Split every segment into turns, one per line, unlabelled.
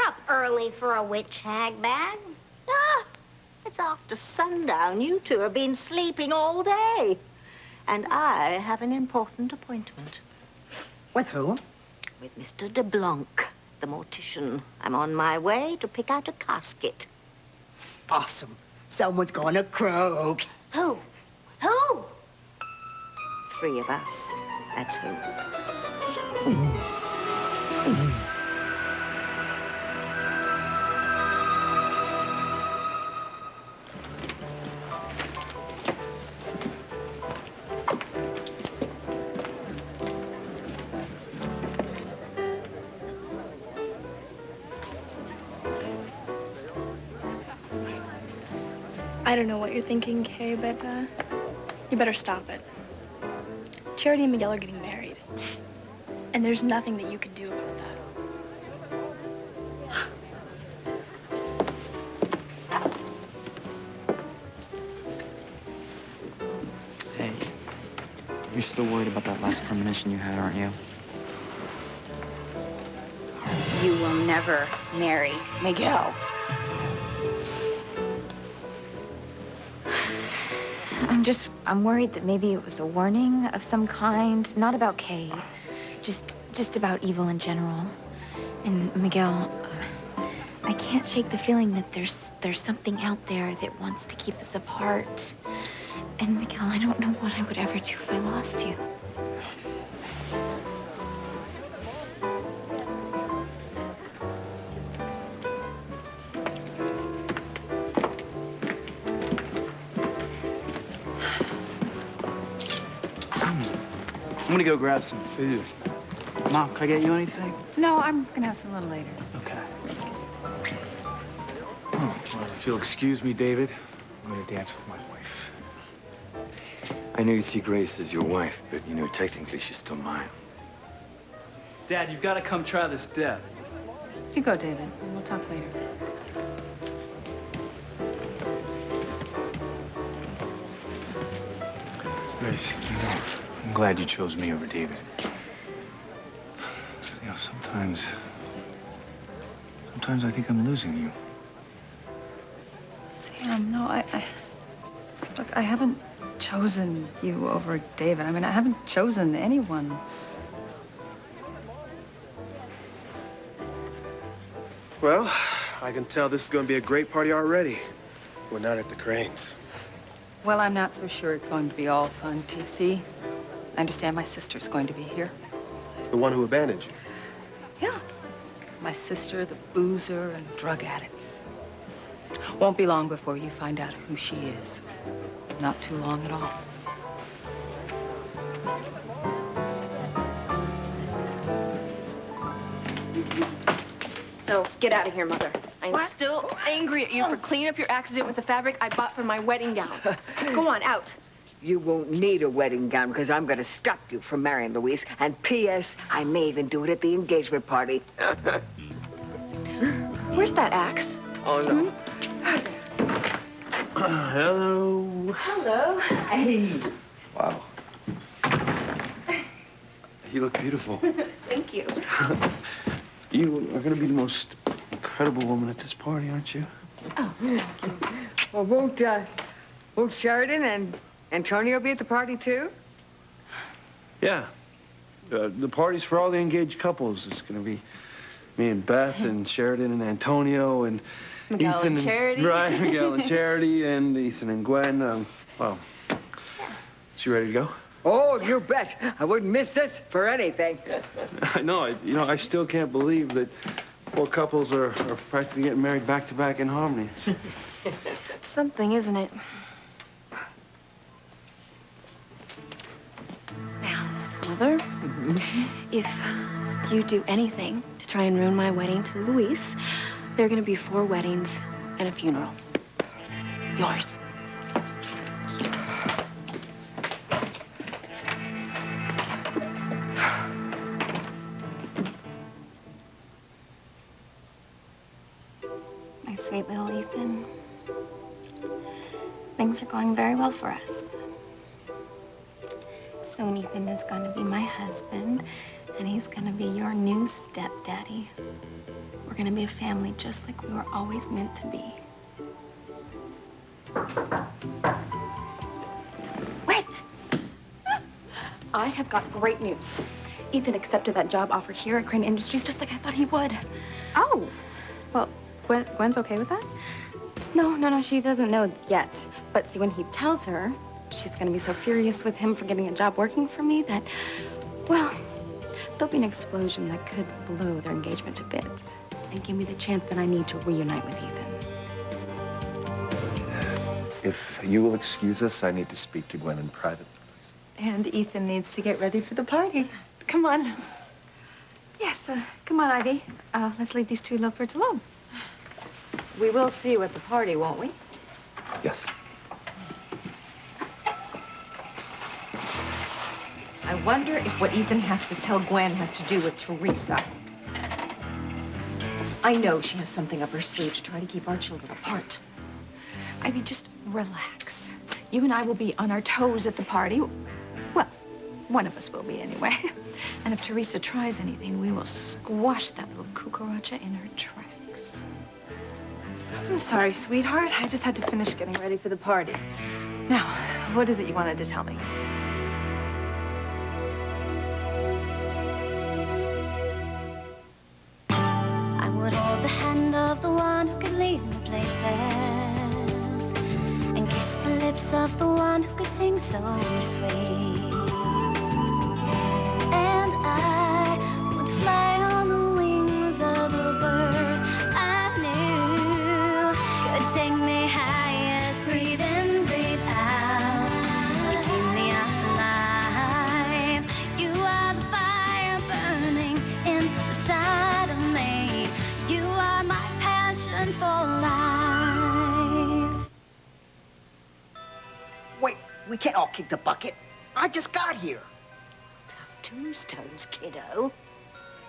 up early for a witch hag, Bag.
Ah, it's after sundown. You two have been sleeping all day. And I have an important appointment.
With who?
With Mr. de Blanc, the mortician. I'm on my way to pick out a casket.
Awesome. Someone's gonna croak.
Who? Who?
3 of us. That's who.
I don't know what you're thinking, Kay, but you better stop it. Charity and Miguel are getting married. And there's nothing that you can do about that.
Hey, you're still worried about that last premonition you had, aren't you?
You will never marry Miguel.
I'm worried that maybe it was a warning of some kind, not about Kay, just about evil in general. And Miguel, I can't shake the feeling that there's something out there that wants to keep us apart. And Miguel, I don't know what I would ever do if I lost you.
I'm gonna go grab some food. Mom, can I get you anything?
No, I'm gonna have some a little later.
Okay.
Oh, well, if you'll excuse me, David, I'm gonna dance with my wife.
I know you see Grace as your wife, but, you know, technically she's still mine.
Dad, you've got to come try this dip.
You go, David, and we'll talk later.
Grace, you know, I'm glad you chose me over David. You know, sometimes I think I'm losing you.
Sam, no, look, I haven't chosen you over David. I mean, I haven't chosen anyone.
Well, I can tell this is going to be a great party already. We're not at the Cranes.
Well, I'm not so sure it's going to be all fun, TC. I understand my sister's going to be here.
The one who abandoned you?
Yeah. My sister, the boozer and drug addict. Won't be long before you find out who she is. Not too long at all.
No, get out of here, Mother. I'm
What?
still angry at you for cleaning up your accident with the fabric I bought for my wedding gown. Go on, out.
You won't need a wedding gown because I'm going to stop you from marrying Louise. And P.S., I may even do it at the engagement party.
Where's that axe?
Oh, no.
Hello.
Hello.
Hey.
Wow. You look beautiful.
Thank you.
You are going to be the most incredible woman at this party, aren't you?
Oh, thank you.
Well, won't Sheridan and Antonio be at the party, too?
Yeah. The party's for all the engaged couples. It's going to be me and Beth and Sheridan and Antonio and
Miguel
Ethan
and Charity.
Right, Miguel and Charity and Ethan and Gwen. Well, so you ready to go?
Oh, you bet. I wouldn't miss this for anything.
I know. I still can't believe that 4 couples are practically getting married back-to-back in harmony.
Something, isn't it? Now, Mother, if you do anything to try and ruin my wedding to Luis, there are going to be 4 weddings and a funeral. Yours. My sweet little Ethan. Things are going very well for us. Soon Ethan is going to be my husband, And he's gonna be your new stepdaddy. We're gonna be a family just like we were always meant to be. Wait! I have got great news. Ethan accepted that job offer here at Crane Industries just like I thought he would. Oh, well, Gwen's okay with that? No, she doesn't know yet. But see, when he tells her, she's gonna be so furious with him for getting a job working for me that, well, there'll be an explosion that could blow their engagement to bits and give me the chance that I need to reunite with Ethan.
If you will excuse us, I need to speak to Gwen in private.
And Ethan needs to get ready for the party. Come on.
Yes, come on, Ivy. Let's leave these two lovebirds alone.
We will see you at the party, won't we?
Yes.
I wonder if what Ethan has to tell Gwen has to do with Teresa. I know she has something up her sleeve to try to keep our children apart.
Ivy, just relax. You and I will be on our toes at the party. Well, one of us will be anyway. And if Teresa tries anything, we will squash that little cucaracha in her tracks.
I'm sorry, sweetheart. I just had to finish getting ready for the party. Now, what is it you wanted to tell me?
I would hold the hand of the one who could lead me places and kiss the lips of the one who could sing so sweet. And I would fly on the wings of a bird I knew could take me higher, breathe in, breathe out, to keep me alive. You are the fire burning inside of me. You are my passion for life.
Wait, we can't all kick the bucket. I just got here.
Tombstones, kiddo.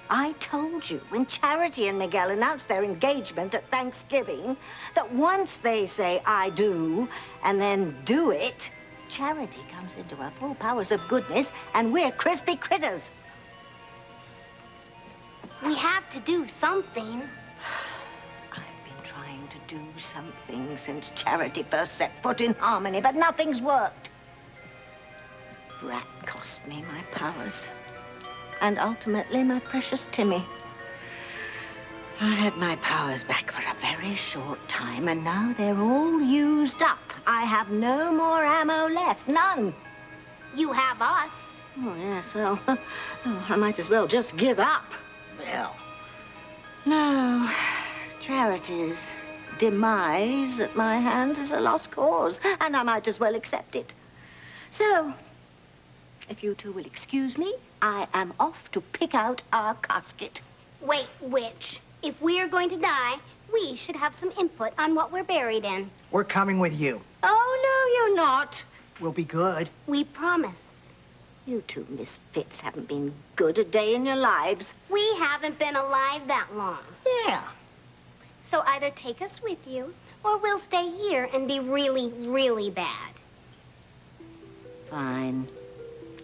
I told you when Charity and Miguel announced their engagement at Thanksgiving that once they say, I do, and then do it, Charity comes into her full powers of goodness, and we're crispy critters.
We have to do something.
I've been trying to do something since Charity first set foot in Harmony, but nothing's worked. Brat cost me my powers. And ultimately, my precious Timmy. I had my powers back for a very short time, and now they're all used up. I have no more ammo left. None.
You have us.
Oh, yes, well, I might as well just give up. Well, no. Charity's demise at my hands is a lost cause, and I might as well accept it. So, if you two will excuse me, I am off to pick out our casket.
Wait, which? If we're going to die, we should have some input on what we're buried in.
We're coming with you.
Oh, no, you're not.
We'll be good.
We promise.
You two misfits haven't been good a day in your lives.
We haven't been alive that long.
Yeah.
So either take us with you, or we'll stay here and be really, really bad.
Fine.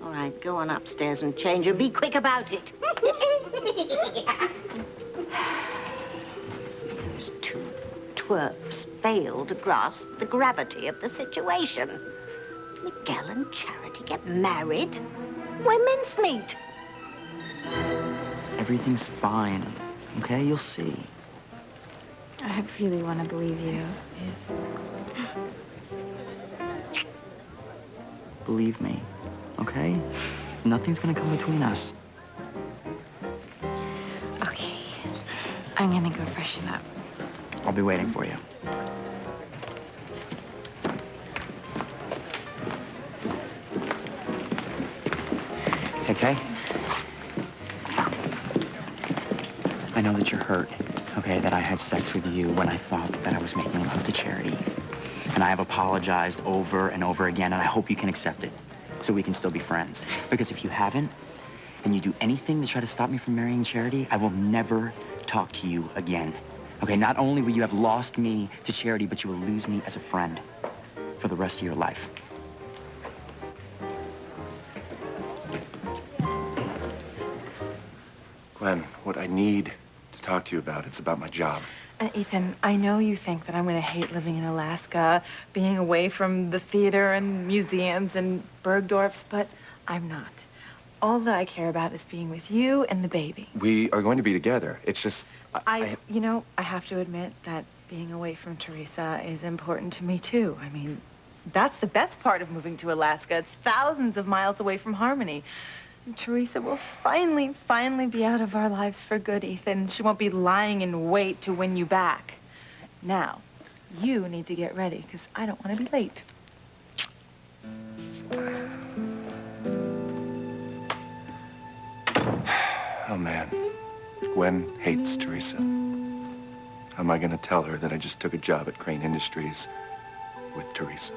All right, go on upstairs and change and be quick about it. Those two twerps fail to grasp the gravity of the situation. Miguel and Charity get married. Why mincemeat?
Everything's fine, okay? You'll see.
I really want to believe you.
Believe me, okay? Nothing's gonna come between us.
Okay. I'm gonna go freshen up.
I'll be waiting for you. Okay? I know that you're hurt, okay, that I had sex with you when I thought that I was making love to Charity. And I have apologized over and over again, and I hope you can accept it so we can still be friends. Because if you haven't, and you do anything to try to stop me from marrying Charity, I will never talk to you again. Okay, not only will you have lost me to Charity, but you will lose me as a friend for the rest of your life.
Gwen, what I need to talk to you about, it's about my job.
Ethan, I know you think that I'm going to hate living in Alaska, being away from the theater and museums and Bergdorf's, but I'm not. All that I care about is being with you and the baby.
We are going to be together. It's just...
You know, I have to admit that being away from Teresa is important to me, too. I mean, that's the best part of moving to Alaska. It's thousands of miles away from Harmony. And Teresa will finally be out of our lives for good, Ethan. She won't be lying in wait to win you back. Now, you need to get ready, because I don't want to be late.
Oh, man. Gwen hates Teresa. How am I going to tell her that I just took a job at Crane Industries with Teresa?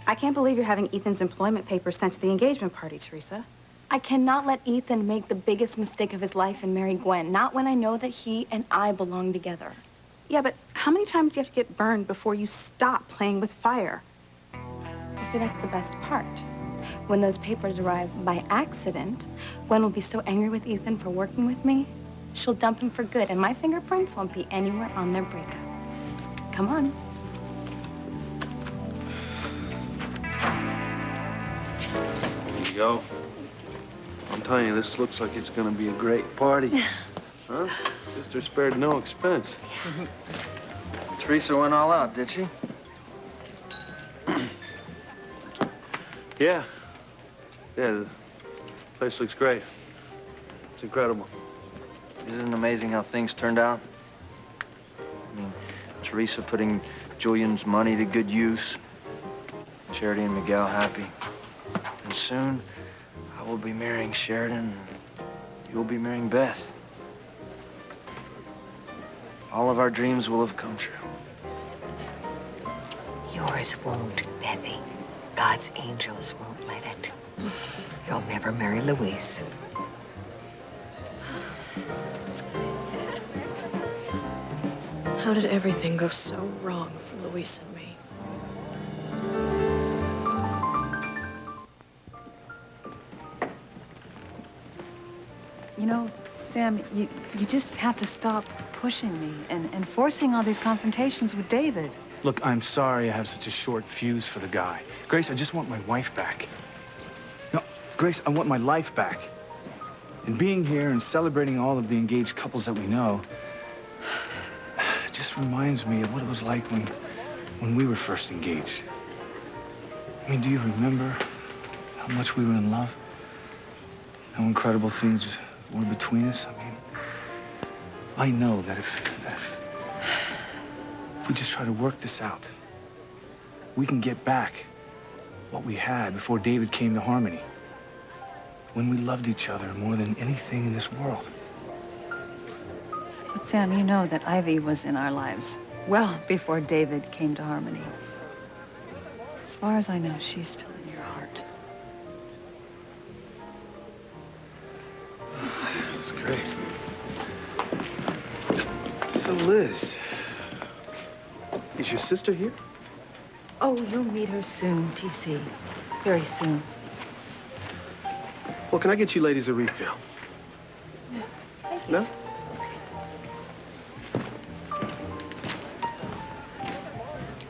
I can't believe you're having Ethan's employment papers sent to the engagement party, Teresa. I cannot let Ethan make the biggest mistake of his life and marry Gwen, not when I know that he and I belong together. Yeah, but how many times do you have to get burned before you stop playing with fire? Well, see, that's the best part. When those papers arrive by accident, Gwen will be so angry with Ethan for working with me, she'll dump him for good, and my fingerprints won't be anywhere on their breakup. Come on.
There you go. I'm telling you, this looks like it's gonna be a great party. Huh? Sister spared no expense.
Teresa went all out, did she?
Yeah. Yeah, the place looks great. It's incredible.
Isn't it amazing how things turned out? I mean, Teresa putting Julian's money to good use. Charity and Miguel happy. And soon, I will be marrying Sheridan, and you'll be marrying Beth. All of our dreams will have come true.
Yours won't, Bethy. God's angels won't let it. You'll never marry Louise.
How did everything go so wrong for Louise and me?
You know, Sam, you just have to stop pushing me and forcing all these confrontations with David.
Look, I'm sorry I have such a short fuse for the guy. Grace, I just want my wife back. No, Grace, I want my life back. And being here and celebrating all of the engaged couples that we know just reminds me of what it was like when we were first engaged. I mean, do you remember how much we were in love? How incredible things were between us? I mean, I know that if we just try to work this out, we can get back what we had before David came to Harmony. When we loved each other more than anything in this world.
But Sam, you know that Ivy was in our lives well before David came to Harmony. As far as I know, she's still in your heart.
That's great. So, Liz, is your sister here?
Oh, you'll meet her soon, TC. Very soon.
Well, can I get you ladies a refill?
No, thank you.
No?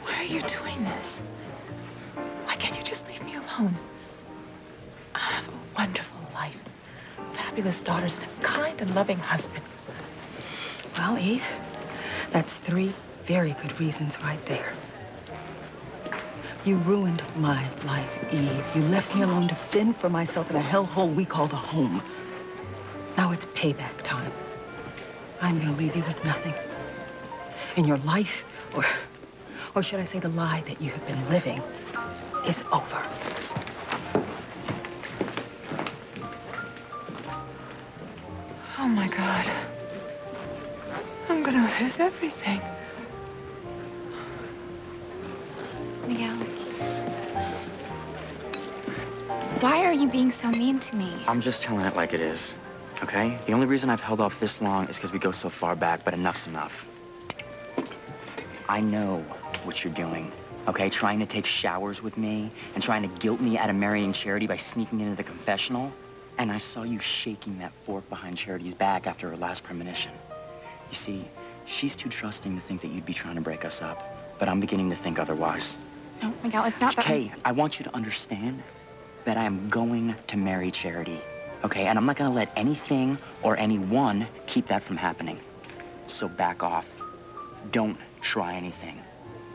Why are you doing this? Why can't you just leave me alone? I have a wonderful life, fabulous daughters, and a kind and loving husband.
Well, Eve, that's 3 very good reasons right there. You ruined my life, Eve. You left me alone to fend for myself in a hellhole we called a home. Now it's payback time. I'm gonna leave you with nothing. And your life, or should I say the lie that you have been living, is over.
Oh, my God. I'm gonna lose everything.
Miguel. Why are you being so mean to me?
I'm just telling it like it is, okay? The only reason I've held off this long is because we go so far back, but enough's enough. I know what you're doing, okay, trying to take showers with me and trying to guilt me out of marrying Charity by sneaking into the confessional. And I saw you shaking that fork behind Charity's back after her last premonition. You see, she's too trusting to think that you'd be trying to break us up, but I'm beginning to think otherwise.
No, Miguel, it's not that...
Kay, I want you to understand that I am going to marry Charity, okay? And I'm not gonna let anything or anyone keep that from happening. So back off. Don't try anything,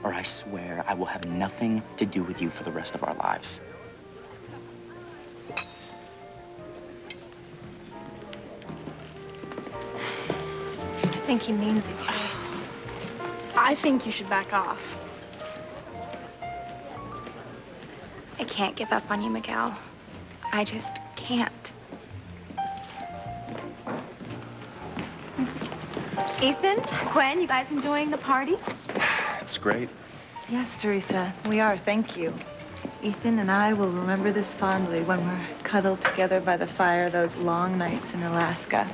or I swear I will have nothing to do with you for the rest of our lives.
I think he means it, Kay. I think you should back off. I can't give up on you, Miguel. I just can't. Ethan, Gwen, you guys enjoying the party?
It's great.
Yes, Teresa, we are, thank you. Ethan and I will remember this fondly when we're cuddled together by the fire those long nights in Alaska.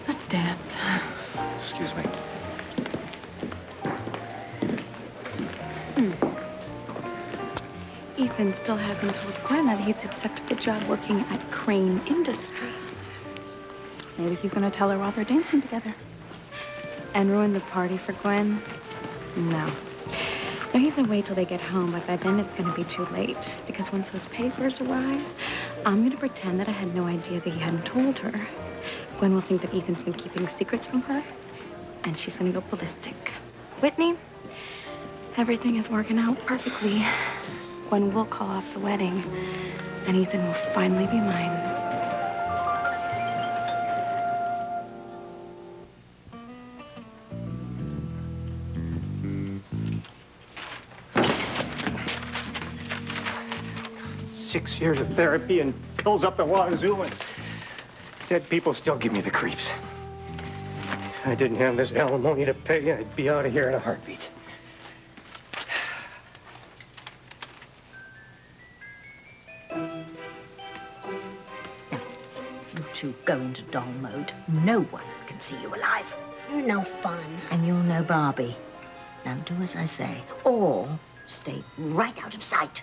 Let's dance.
Excuse me.
Ethan still hasn't told Gwen that he's accepted the job working at Crane Industries. Maybe he's going to tell her while they're dancing together. And ruin the party for Gwen? No. No, he's going to wait till they get home, but by then it's going to be too late. Because once those papers arrive, I'm going to pretend that I had no idea that he hadn't told her. Gwen will think that Ethan's been keeping secrets from her, and she's going to go ballistic. Whitney, everything is working out perfectly. Gwen will call off the wedding, and Ethan will finally be mine.
Six years of therapy and pills up the wazoo, and dead people still give me the creeps. If I didn't have this alimony to pay, I'd be out of here in a heartbeat.
You two go into doll mode. No one can see you alive.
You're no fun.
And you'll know Barbie. Now do as I say, or stay right out of sight.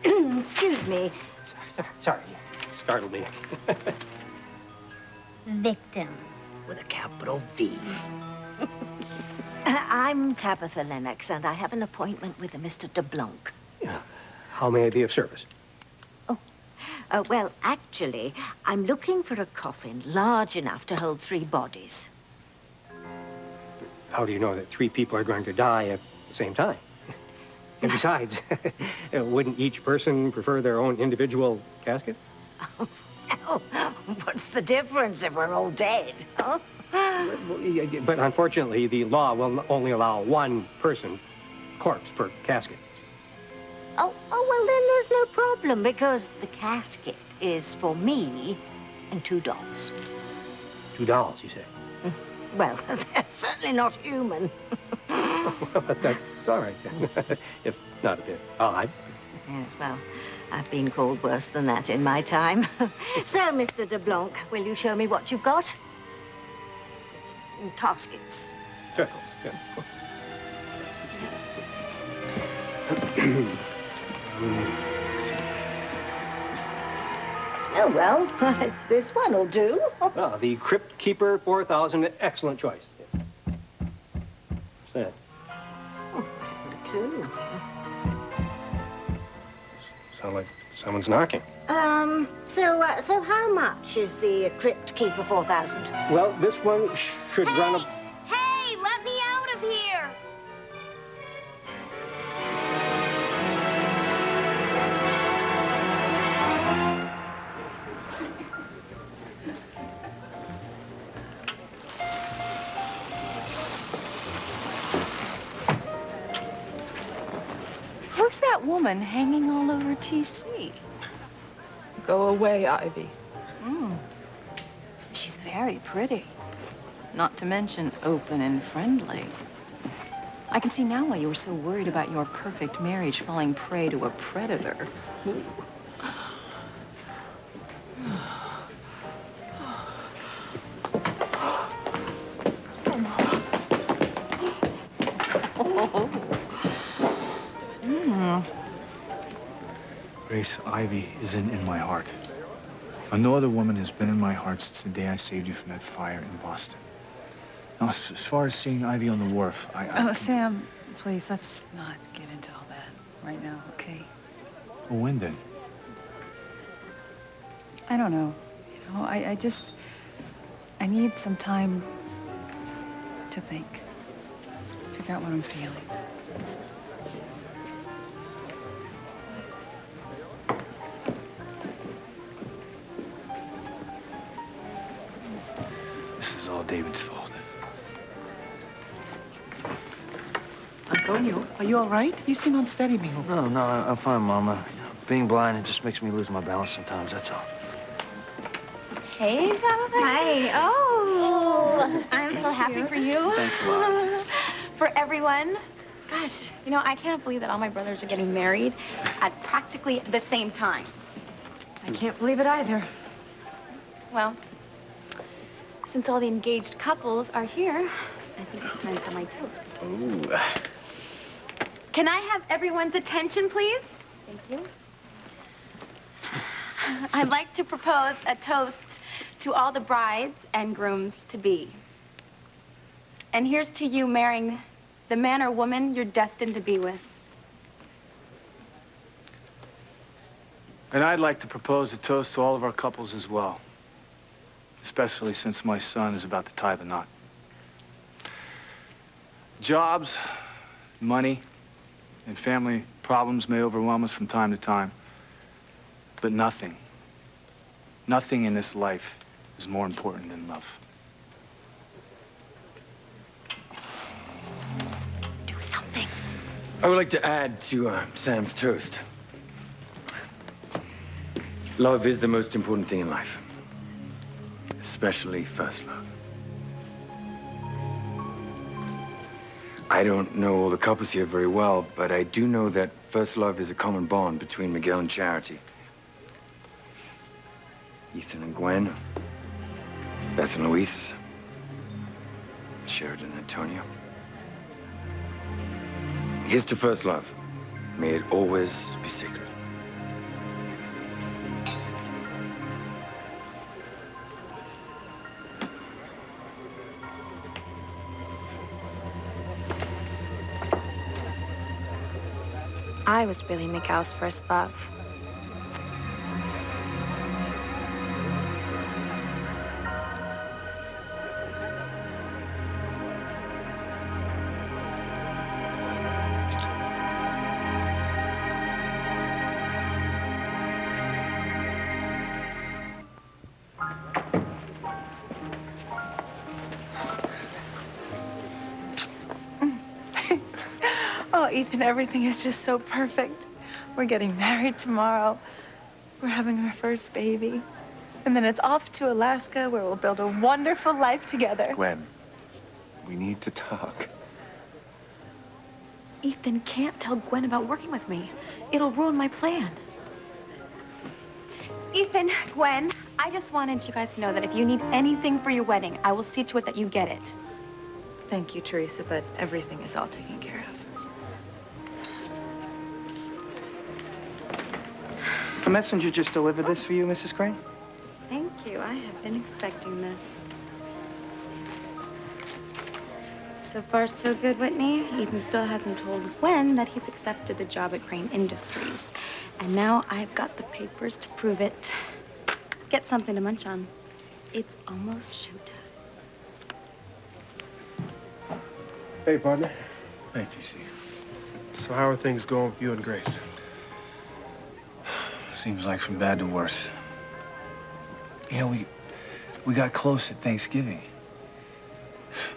Excuse me.
Sorry, startled me.
Victim.
With a capital V. I'm Tabitha Lennox, and I have an appointment with a Mr. DeBlanc.
Yeah. How may I be of service?
Well, actually, I'm looking for a coffin large enough to hold 3 bodies.
How do you know that 3 people are going to die at the same time? And besides, wouldn't each person prefer their own individual casket?
Oh, what's the difference if we're all dead, huh?
But unfortunately, the law will only allow 1 corpse per casket.
Oh, well, then there's no problem, because the casket is for me and 2 dolls.
2 dolls, you say?
Well, they're certainly not human.
Well, that's all right, then. If not a bit odd.
Yes, well, I've been called worse than that in my time. So, Mr. DeBlanc, will you show me what you've got? Caskets.
Sure.
Oh, well, this one will do.
Well, the Crypt Keeper 4000, excellent choice. What's that?
Oh, clue.
Sound like someone's knocking.
So how much is the Crypt Keeper 4000?
Well, this one should run a...
Hey, let me out of here!
Who's that woman hanging all over TC?
Go away, Ivy.
She's very pretty. Not to mention open and friendly. I can see now why you were so worried about your perfect marriage falling prey to a predator.
Grace, Ivy isn't in my heart. No other woman has been in my heart since the day I saved you from that fire in Boston. Now, as far as seeing Ivy on the wharf,
Oh, Sam, please, let's not get into all that right now, okay?
Well, when then?
I don't know. You know, I need some time to think. Figure out what I'm feeling.
This is all David's fault.
Antonio,
are you all right? You seem unsteady, mijo.
No, I'm fine, Mama. Being blind, it just makes me lose my balance sometimes, that's all.
Hey, Jonathan.
Hi. Oh.
I'm so happy for you.
Thanks a lot.
For everyone. Gosh, you know, I can't believe that all my brothers are getting married at practically the same time.
I can't believe it either.
Well, since all the engaged couples are here, I think it's time for my toast.
Ooh.
Can I have everyone's attention, please? Thank you. I'd like to propose a toast to all the brides and grooms-to-be. And here's to you marrying the man or woman you're destined to be with.
And I'd like to propose a toast to all of our couples as well. Especially since my son is about to tie the knot. Jobs, money, and family problems may overwhelm us from time to time. But nothing in this life is more important than love.
Do something.
I would like to add to Sam's toast. Love is the most important thing in life. Especially first love. I don't know all the couples here very well, but I do know that first love is a common bond between Miguel and Charity. Ethan and Gwen, Beth and Luis, Sheridan and Antonio. Here's to first love. May it always be sacred.
I was really Miguel's first love.
Oh, Ethan, everything is just so perfect. We're getting married tomorrow. We're having our first baby. And then it's off to Alaska, where we'll build a wonderful life together.
Gwen, we need to talk.
Ethan can't tell Gwen about working with me. It'll ruin my plan. Ethan, Gwen, I just wanted you guys to know that if you need anything for your wedding, I will see to it that you get it.
Thank you, Teresa, but everything is all taken care of.
A messenger just delivered this for you, Mrs. Crane.
Thank you. I have been expecting this. So far, so good, Whitney. Ethan still hasn't told Gwen that he's accepted the job at Crane Industries. And now I've got the papers to prove it. Get something to munch on. It's almost showtime.
Hey, partner.
Hey, TC.
So how are things going for you and Grace?
Seems like from bad to worse. You know, we got close at Thanksgiving.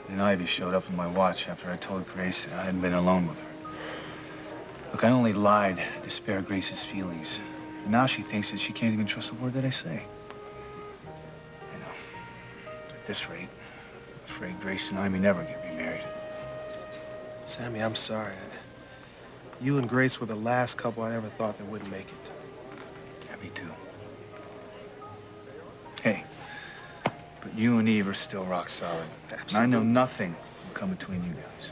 And Ivy showed up on my watch after I told Grace that I hadn't been alone with her. Look, I only lied to spare Grace's feelings. And now she thinks that she can't even trust a word that I say. You know, at this rate, I'm afraid Grace and I may never get remarried.
Sammy, I'm sorry. You and Grace were the last couple I ever thought that wouldn't make it.
Yeah, me too. Hey, but you and Eve are still rock solid.
Absolutely.
And I know nothing will come between you guys.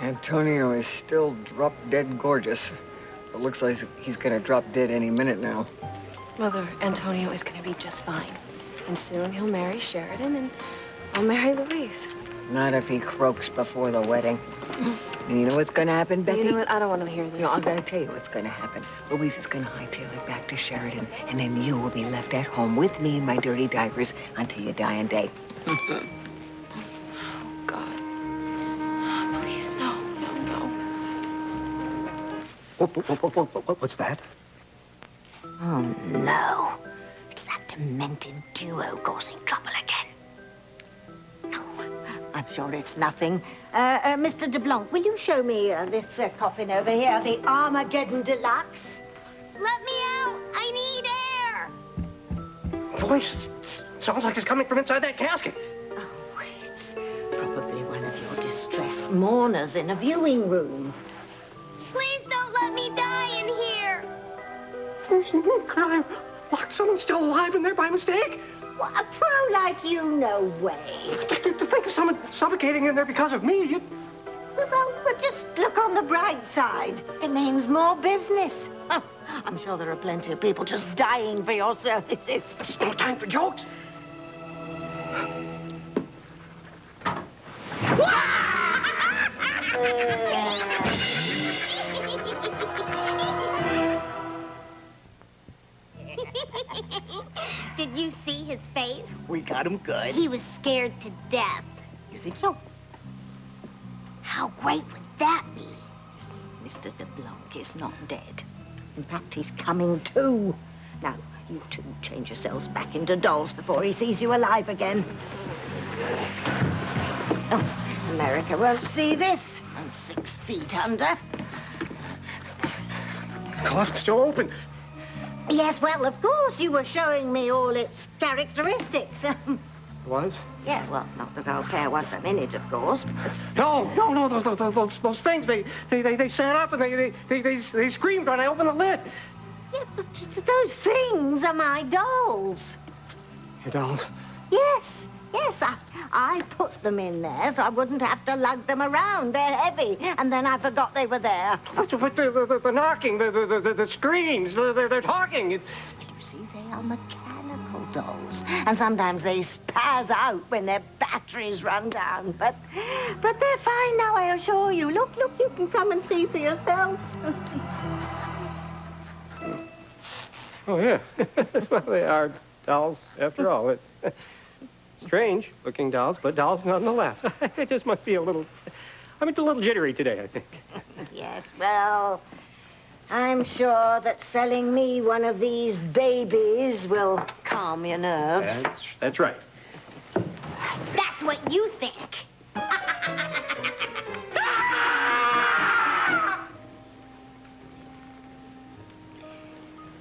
Antonio is still drop-dead gorgeous. It looks like he's gonna drop dead any minute now.
Mother, Antonio is going to be just fine. And soon he'll marry Sheridan, and I'll marry Louise.
Not if he croaks before the wedding. And you know what's gonna happen, Becky?
You know what? I don't want to hear this.
No, I'm gonna tell you what's gonna happen. Louise is gonna hightail it back to Sheridan, and then you will be left at home with me in my dirty diapers until your dying day.
God. Please, no.
What's that?
Oh, no. It's that demented duo causing trouble again. Oh, I'm sure it's nothing. Mr. DeBlanc, will you show me this coffin over here, the Armageddon Deluxe?
Let me out! I need air!
Voice sounds like it's coming from inside that casket.
Oh, it's probably one of your distressed mourners in a viewing room.
Please don't let me die in here!
There's no crime. Like someone's still alive in there by mistake?
What, a pro like you? No way.
To think of someone suffocating in there because of me, you...
Well, but just look on the bright side. It means more business. Huh. I'm sure there are plenty of people just dying for your services.
There's no time for jokes.
Did you see his face?
We got him good.
He was scared to death.
You think so?
How great would that be? Mr. DeBlanc is not dead. In fact, he's coming to. Now, you two change yourselves back into dolls before he sees you alive again. Oh, America won't see this. I'm 6 feet under.
The closet's still open.
Yes, well, of course, you were showing me all its characteristics.
Was?
Yeah, well, not that I'll care once I'm in it, of course. But...
No, those things, they sat up and they screamed when I opened the lid.
Yeah, but those things are my dolls.
Your dolls?
Yes, I put them in there so I wouldn't have to lug them around. They're heavy, and then I forgot they were there.
But the knocking, the screams, they're talking.
Well, you see, they are mechanical dolls, and sometimes they spaz out when their batteries run down. But they're fine now, I assure you. Look, you can come and see for yourself.
Oh, yeah. Well, they are dolls, after all. Strange-looking dolls, but dolls nonetheless. It just must be a little jittery today, I think.
Yes, well, I'm sure that selling me one of these babies will calm your nerves.
That's right.
That's what you think.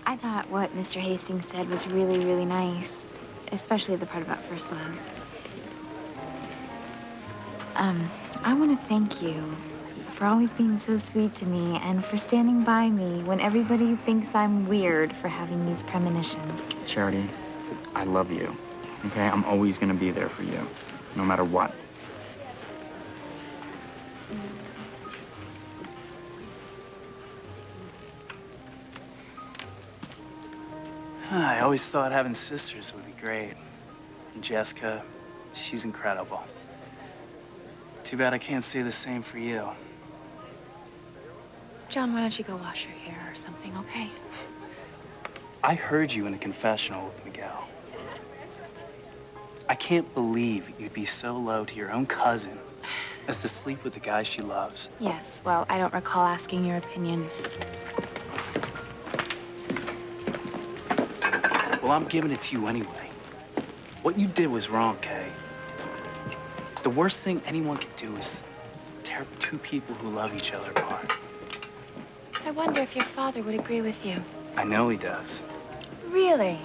I thought what Mr. Hastings said was really, really nice, especially the part about first love. I want to thank you for always being so sweet to me and for standing by me when everybody thinks I'm weird for having these premonitions.
Charity, I love you, okay? I'm always going to be there for you, no matter what.
I always thought having sisters would be great. And Jessica, she's incredible. Too bad I can't say the same for you.
John, why don't you go wash your hair or something, okay?
I heard you in the confessional with Miguel. I can't believe you'd be so low to your own cousin as to sleep with the guy she loves.
Yes, well, I don't recall asking your opinion.
Well, I'm giving it to you anyway. What you did was wrong, Kay. The worst thing anyone could do is tear two people who love each other apart.
I wonder if your father would agree with you.
I know he does.
Really?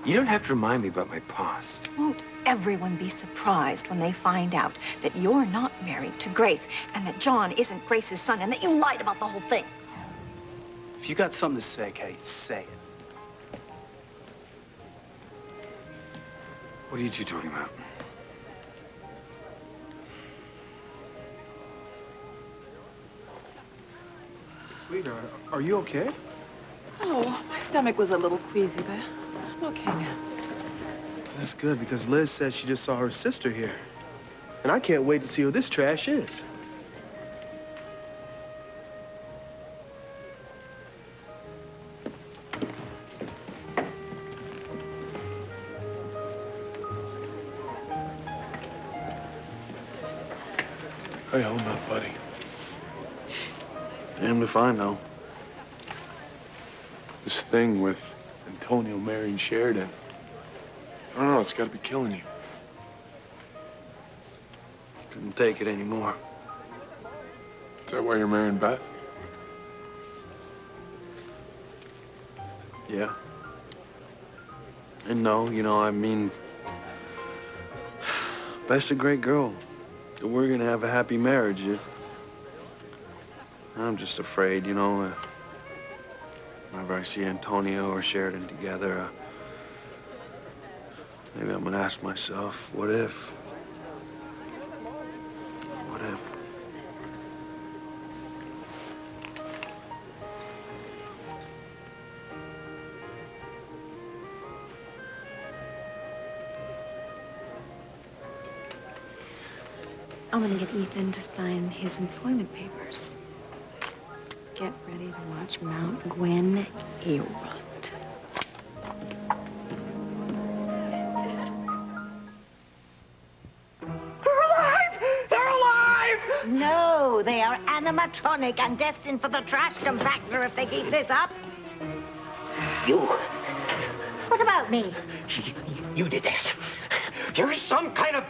You don't have to remind me about my past.
Won't everyone be surprised when they find out that you're not married to Grace and that John isn't Grace's son and that you lied about the whole thing?
If you got something to say, Kay, say it.
What are you two talking about?
Sweetheart, are you okay?
Oh, my stomach was a little queasy, but I'm okay now.
That's good, because Liz said she just saw her sister here. And I can't wait to see who this trash is.
How you holding up, buddy? Damned if I know. This thing with Antonio marrying Sheridan. I don't know, it's gotta be killing you. Couldn't take it anymore. Is that why you're marrying Beth? Yeah. And no, you know, I mean, Beth's a great girl. We're gonna have a happy marriage. I'm just afraid, you know, whenever I see Antonio or Sheridan together, maybe I'm gonna ask myself, what if? What if?
I'm gonna get Ethan to sign his employment papers. Get ready to watch Mount Gwen erupt.
They're alive! They're alive!
No, they are animatronic and destined for the trash compactor if they keep this up.
You.
What about me?
You did that. You're some kind of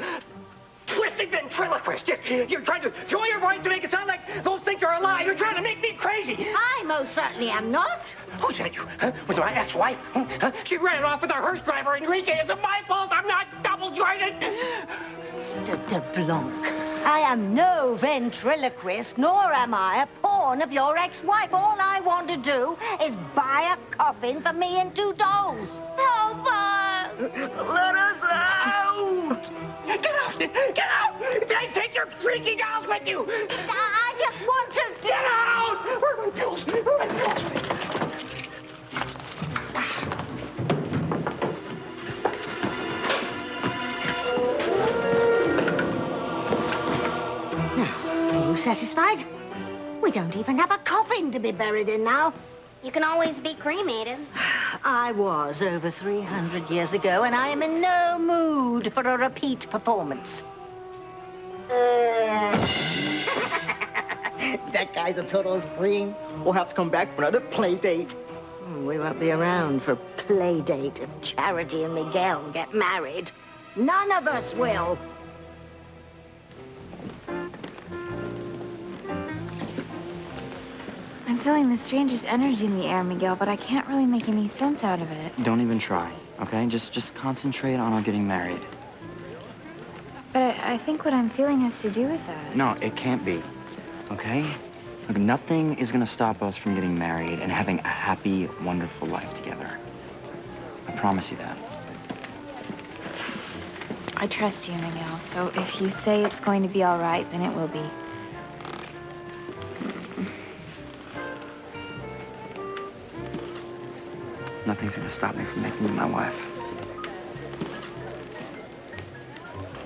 twisted ventriloquist. You're trying to throw your voice to make it sound like those things are alive. You're trying to make me crazy.
I most certainly am not.
Who said you? Huh? Was it my ex-wife? Huh? She ran off with her hearse driver, Enrique. It's my fault. I'm not double-jointed.
Mr. de Blanc, I am no ventriloquist, nor am I a pawn of your ex-wife. All I want to do is buy a coffin for me and 2 dolls. Help us!
Let us out! Get out! Get out! Take your freaky dolls with you!
I just want to...
Get out! Where are my pills? Where are my pills?
Now, are you satisfied? We don't even have a coffin to be buried in now.
You can always be cremated.
I was over 300 years ago, and I am in no mood for a repeat performance.
That guy's a total spring. We'll have to come back for another play date.
We won't be around for play date if Charity and Miguel get married. None of us will.
I'm feeling the strangest energy in the air, Miguel, but I can't really make any sense out of it.
Don't even try, okay? Just concentrate on our getting married.
But I think what I'm feeling has to do with that.
No, it can't be, okay? Look, nothing is gonna stop us from getting married and having a happy, wonderful life together. I promise you that.
I trust you, Miguel, so if you say it's going to be all right, then it will be.
Nothing's gonna stop me from making you my wife.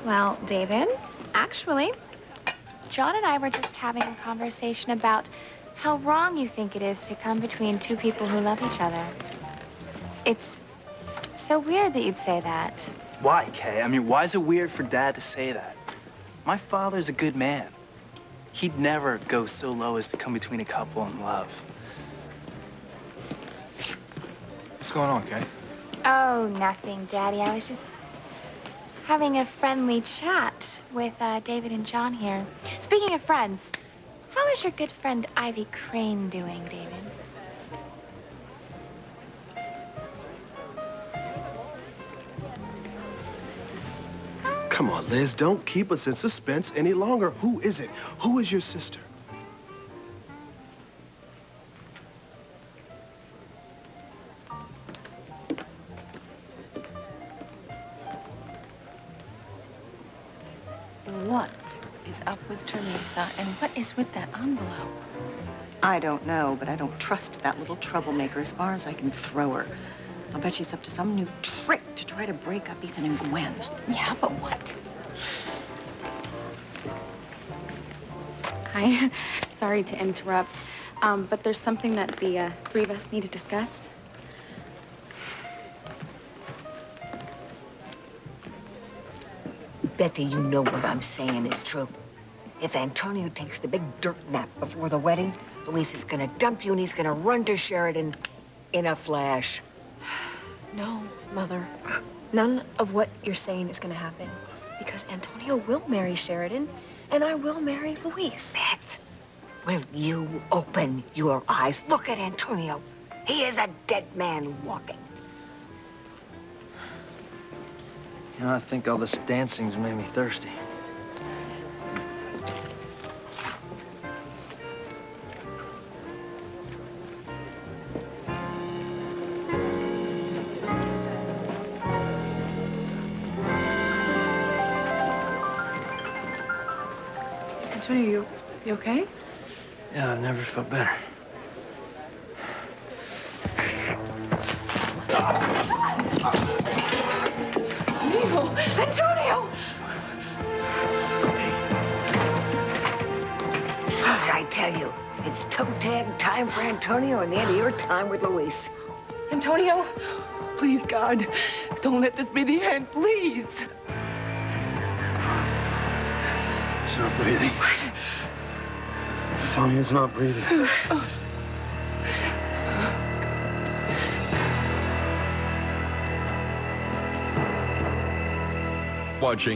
Well, David, actually, John and I were just having a conversation about how wrong you think it is to come between 2 people who love each other. It's so weird that you'd say that.
Why, Kay? I mean, why is it weird for Dad to say that? My father's a good man. He'd never go so low as to come between a couple in love.
What's going on, Kay?
Oh, nothing, Daddy. I was just having a friendly chat with David and John here. Speaking of friends, how is your good friend Ivy Crane doing, David?
Come on, Liz, don't keep us in suspense any longer. Who is it? Who is your sister?
What is up with Teresa, and what is with that envelope?
I don't know, but I don't trust that little troublemaker as far as I can throw her. I'll bet she's up to some new trick to try to break up Ethan and Gwen.
Yeah, but what? Hi. Sorry to interrupt, but there's something that the three of us need to discuss.
Betty, you know what I'm saying is true. If Antonio takes the big dirt nap before the wedding, Luis is gonna dump you and he's gonna run to Sheridan in a flash.
No, Mother. None of what you're saying is going to happen. Because Antonio will marry Sheridan, and I will marry Luis.
Beth, will you open your eyes? Look at Antonio. He is a dead man walking.
You know, I think all this dancing's made me thirsty.
Antonio, you okay?
Yeah, I've never felt better.
Antonio! What did I tell you? It's toe tag time for Antonio and the end of your time with Luis.
Antonio, please, God, don't let this be the end, please.
She's not breathing. Antonio's not breathing.
Watching